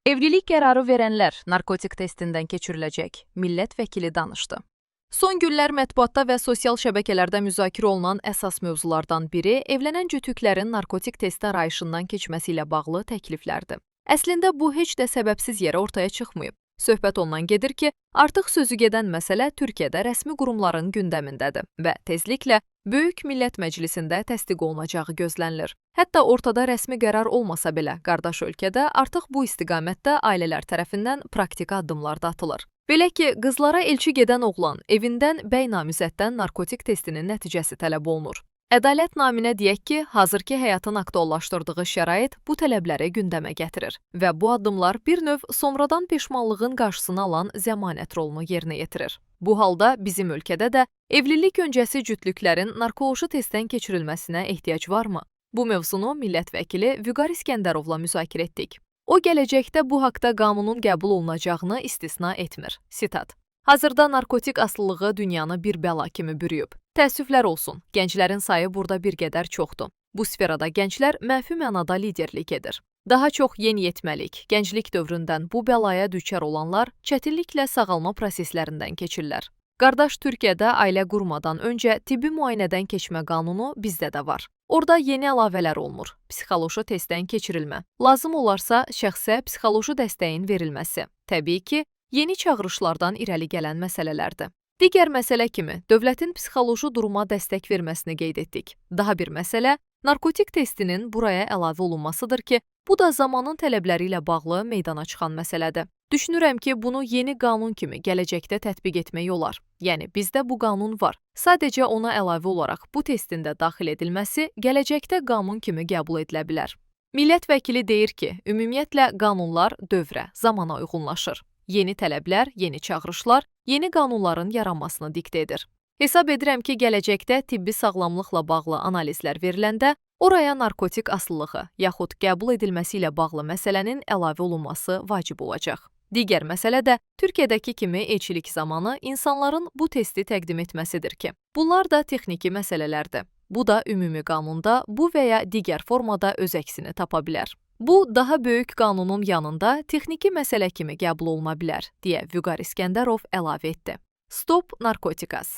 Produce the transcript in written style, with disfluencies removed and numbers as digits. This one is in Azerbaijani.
Evlilik qərarı verənlər narkotik testindən keçiriləcək, millət vəkili danışdı. Son günlər mətbuatda və sosial şəbəkələrdə müzakirə olunan əsas mövzulardan biri evlənən cütüklərin narkotik testi arayışından keçməsi ilə bağlı təkliflərdir. Əslində bu heç də səbəbsiz yerə ortaya çıxmayıb. Söhbət ondan gedir ki, artıq sözü gedən məsələ Türkiyədə rəsmi qurumların gündəmindədir və tezliklə Böyük Millət Məclisində təsdiq olunacağı gözlənilir. Hətta ortada rəsmi qərar olmasa belə, qardaş ölkədə artıq bu istiqamətdə ailələr tərəfindən praktiki addımlar da atılır. Belə ki, qızlara elçi gedən oğlan evindən bəy namizəddən narkotik testinin nəticəsi tələb olunur. Ədalət naminə deyək ki, hazırki həyatın aktuallaşdırdığı şərait bu tələbləri gündəmə gətirir və bu addımlar bir növ sonradan peşmanlığın qarşısını alan zəmanət rolunu yerinə yetirir. Bu halda bizim ölkədə də evlilik öncəsi cütlüklərin narkoloji testdən keçirilməsinə ehtiyac varmı? Bu mövzunu millət vəkili Vüqar İskəndərovla müzakirə etdik. O, gələcəkdə bu haqda qanunun qəbul olunacağını istisna etmir. Sitat. Hazırda narkotik asılılığı dünyanı bir bəla kimi bürüyüb. Təəssüflər olsun, gənclərin sayı burada bir qədər çoxdur. Bu sferada gənclər mənfi mənada liderlik edir. Daha çox yeniyetməlik, gənclik dövründən bu bəlaya düçar olanlar çətinliklə sağalma proseslərindən keçirlər. Qardaş Türkiyədə ailə qurmadan öncə tibbi müayinədən keçmə qanunu bizdə də var. Orada yeni əlavələr olunur. Psixoloji testdən keçirilmə. Lazım olarsa şəxsə psixoloji dəstəyin verilməsi. Təbii ki, yeni çağırışlardan irəli gələn məsələlərdir. Digər məsələ kimi, dövlətin psixoloji duruma dəstək verməsini qeyd etdik. Daha bir məsələ, narkotik testinin buraya əlavə olunmasıdır ki, bu da zamanın tələbləri ilə bağlı meydana çıxan məsələdir. Düşünürəm ki, bunu yeni qanun kimi gələcəkdə tətbiq etmək olar. Yəni, bizdə bu qanun var. Sadəcə ona əlavə olaraq bu testin də daxil edilməsi gələcəkdə qanun kimi qəbul edilə bilər. Millət vəkili deyir ki, ümumiyyətlə qanunlar dövrə, zamana uyğunlaşır. Yeni tələblər, yeni çağırışlar, yeni qanunların yaranmasını diktə edir. Hesab edirəm ki, gələcəkdə tibbi sağlamlıqla bağlı analizlər veriləndə oraya narkotik asılılığı yaxud qəbul edilməsi ilə bağlı məsələnin əlavə olunması vacib olacaq. Digər məsələ də Türkiyədəki kimi elçilik zamanı insanların bu testi təqdim etməsidir ki, bunlar da texniki məsələlərdir. Bu da ümumi qanunda bu və ya digər formada öz əksini tapa bilər. Bu, daha böyük qanunun yanında texniki məsələ kimi qəbul oluna bilər, deyə Vüqar İskəndərov əlavə etdi. Stop narkotikas.